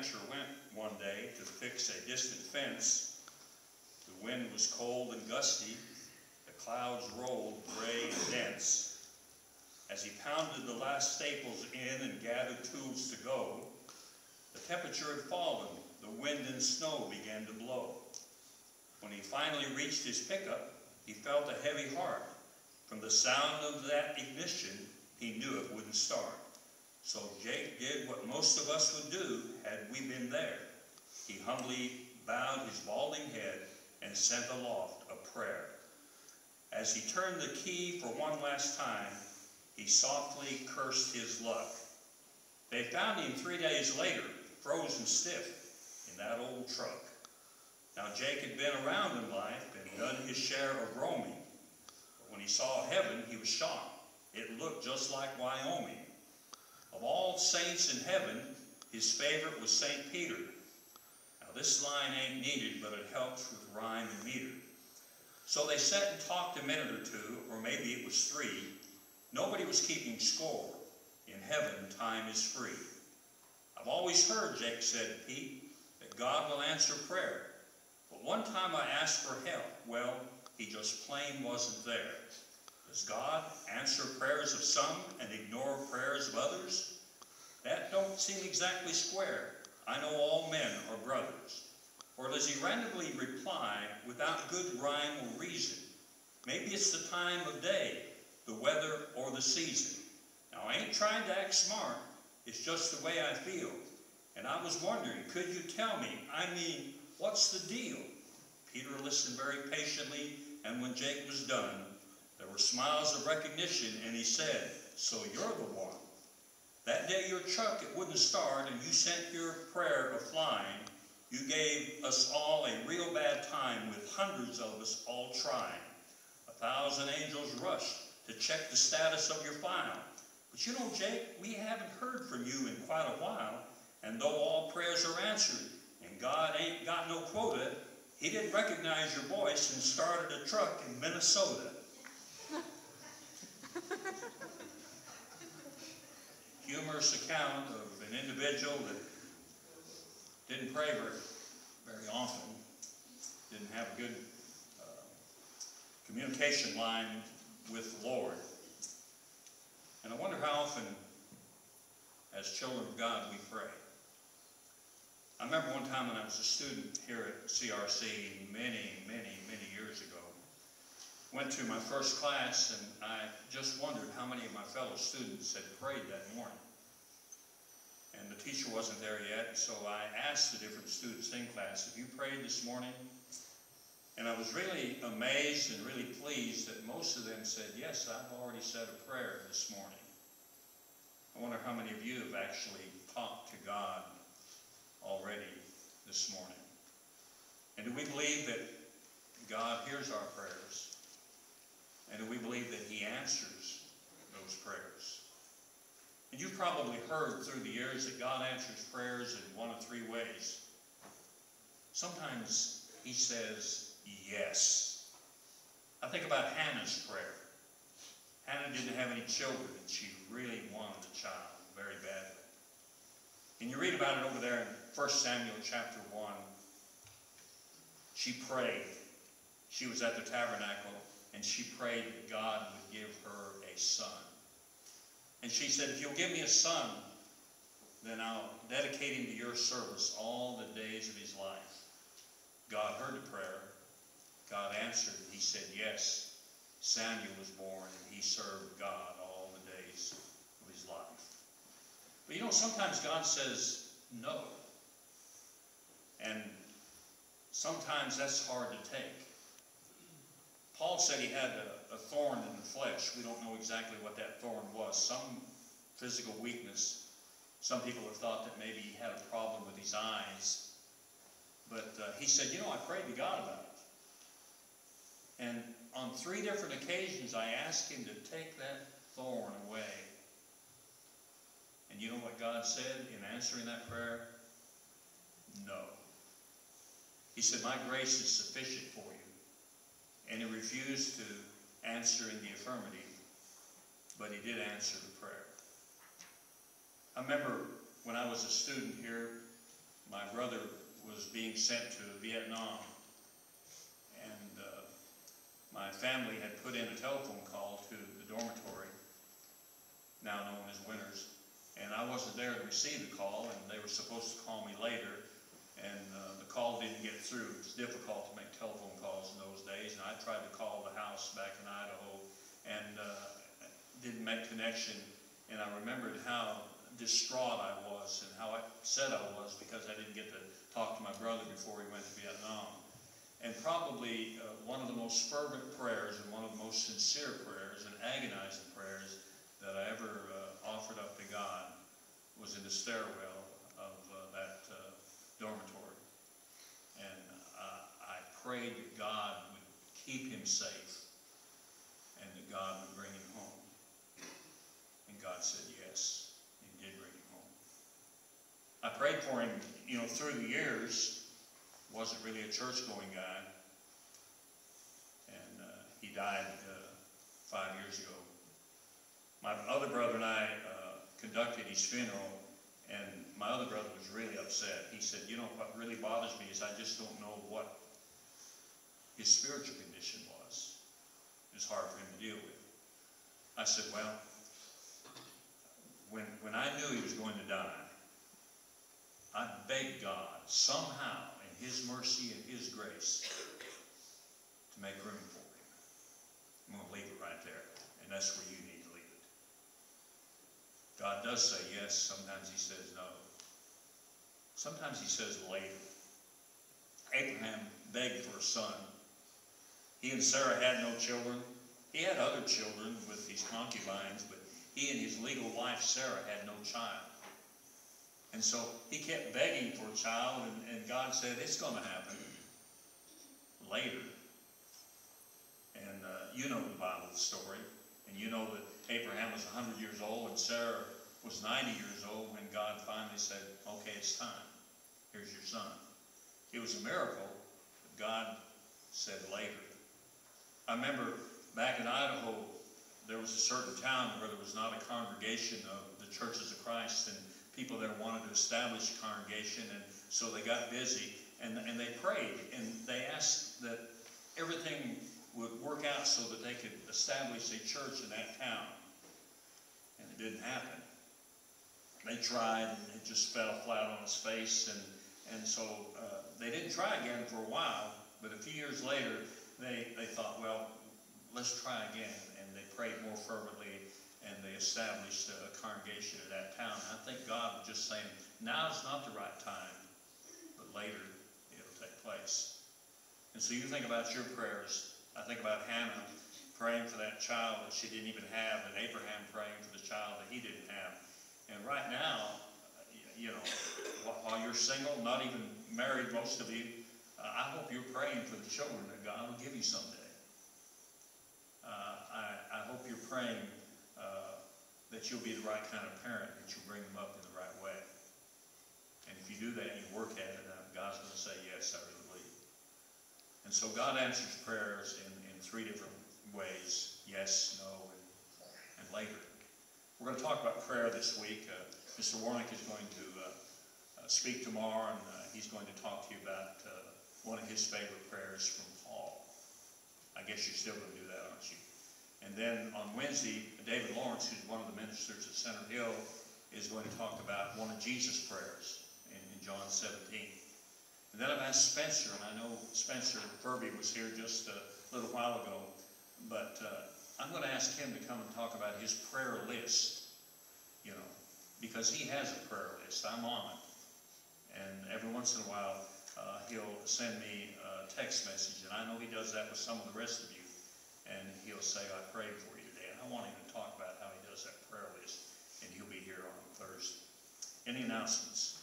rancher went one day to fix a distant fence. The wind was cold and gusty. The clouds rolled gray and dense. As he pounded the last staples in and gathered tools to go, the temperature had fallen. The wind and snow began to blow. When he finally reached his pickup, he felt a heavy heart. From the sound of that ignition, he knew it wouldn't start. So Jake did what most of us would do had we been there. He humbly bowed his balding head and sent aloft a prayer. As he turned the key for one last time, he softly cursed his luck. They found him 3 days later, frozen stiff in that old truck. Now Jake had been around in life and done his share of roaming. But when he saw heaven, he was shocked. It looked just like Wyoming. Of all saints in heaven, his favorite was St. Peter. Now this line ain't needed, but it helps with rhyme and meter. So they sat and talked a minute or two, or maybe it was 3. Nobody was keeping score. In heaven, time is free. I've always heard, Jake said to Pete, that God will answer prayer. But one time I asked for help. Well, he just plain wasn't there. Does God answer prayers of some and ignore prayers of others? That don't seem exactly square. I know all men are brothers. Or does he randomly reply without good rhyme or reason? Maybe it's the time of day, the weather, or the season. Now, I ain't trying to act smart. It's just the way I feel. And I was wondering, could you tell me, what's the deal? Peter listened very patiently, and when Jake was done, there were smiles of recognition, and he said, so you're the one. That day your truck, it wouldn't start, and you sent your prayer of flying. You gave us all a real bad time with hundreds of us all trying. 1,000 angels rushed to check the status of your file. But you know, Jake, we haven't heard from you in quite a while, and though all prayers are answered, and God ain't got no quota, he didn't recognize your voice and started a truck in Minnesota. Humorous account of an individual that didn't pray very often, didn't have a good communication line with the Lord. And I wonder how often, as children of God, we pray. I remember one time when I was a student here at CRC many years ago. Went to my first class, and I just wondered how many of my fellow students had prayed that morning. And the teacher wasn't there yet, so I asked the different students in class, have you prayed this morning? And I was really amazed and really pleased that most of them said, yes, I've already said a prayer this morning. I wonder how many of you have actually talked to God already this morning. And do we believe that God hears our prayers? And do we believe that he answers those prayers? And you've probably heard through the years that God answers prayers in one of 3 ways. Sometimes he says yes. I think about Hannah's prayer. Hannah didn't have any children, and she really wanted a child very badly. And you read about it over there in 1 Samuel chapter 1. She prayed. She was at the tabernacle, and she prayed that God would give her a son. And she said, if you'll give me a son, then I'll dedicate him to your service all the days of his life. God heard the prayer. God answered. He said yes. Samuel was born, and he served God all the days of his life. But you know, sometimes God says no. And sometimes that's hard to take. Paul said he had a thorn in the flesh. We don't know exactly what that thorn was. Some physical weakness. Some people have thought that maybe he had a problem with his eyes. But he said, you know, I prayed to God about it. And on 3 different occasions, I asked him to take that thorn away. And you know what God said in answering that prayer? No. He said, my grace is sufficient for you. And he refused to answer in the affirmative, but he did answer the prayer. I remember when I was a student here, my brother was being sent to Vietnam, and my family had put in a telephone call to the dormitory, now known as Winters, and I wasn't there to receive the call, and they were supposed to call me later, and the call didn't get through. It was difficult to make telephone calls in those days, and I tried to call the house back in Idaho, and didn't make connection, and I remembered how distraught I was and how upset I was because I didn't get to talk to my brother before he went to Vietnam. And probably one of the most fervent prayers and one of the most sincere prayers and agonizing prayers that I ever offered up to God was in the stairwell of that dormitory. And I prayed that God would keep him safe and that God would bring him home. And God said yes, he did bring him home. I prayed for him, you know, through the years. Wasn't really a church-going guy. And he died 5 years ago. My other brother and I conducted his funeral, and my other brother was really upset. He said, you know, what really bothers me is I just don't know what his spiritual condition was. It was hard for him to deal with. I said, well, when I knew he was going to die, I begged God somehow in his mercy and his grace to make room for him. I'm going to leave it right there, and that's where you need to leave it. God does say yes, sometimes he says no. Sometimes he says later. Abraham begged for a son. He and Sarah had no children. He had other children with his concubines, but he and his legal wife Sarah had no child. And so he kept begging for a child, and God said, it's going to happen later. And you know the Bible story. And you know that Abraham was 100 years old and Sarah was 90 years old when God finally said, okay, it's time. Here's your son. It was a miracle, but God said later. I remember back in Idaho, there was a certain town where there was not a congregation of the Churches of Christ, and people there wanted to establish a congregation, and so they got busy, and they prayed, and they asked that everything would work out so that they could establish a church in that town. And it didn't happen. They tried, and it just fell flat on its face, and so they didn't try again for a while, but a few years later, they thought, well, let's try again, and they prayed more fervently, and they established a congregation in that town. I think God was just saying, now's not the right time, but later it'll take place. And so you think about your prayers. I think about Hannah praying for that child that she didn't even have, and Abraham praying for the child that he didn't have. And right now, you know, while you're single, not even married, most of you, I hope you're praying for the children that God will give you someday. I hope you're praying that you'll be the right kind of parent, that you'll bring them up in the right way. And if you do that and you work at it, God's going to say, yes, I really believe. And so God answers prayers in 3 different ways: yes, no, and later. We're going to talk about prayer this week. Mr. Warnick is going to speak tomorrow, and he's going to talk to you about one of his favorite prayers from Paul. I guess you're still going to do that, aren't you? And then on Wednesday, David Lawrence, who's one of the ministers at Center Hill, is going to talk about one of Jesus' prayers in John 17. And then I've asked Spencer, and I know Spencer Furby was here just a little while ago, but I'm going to ask him to come and talk about his prayer list, you know, because he has a prayer list. I'm on it. And every once in a while, he'll send me a text message, and I know he does that with some of the rest of you. And he'll say, I prayed for you today. And I want him to talk about how he does that prayer list, and he'll be here on Thursday. Any announcements?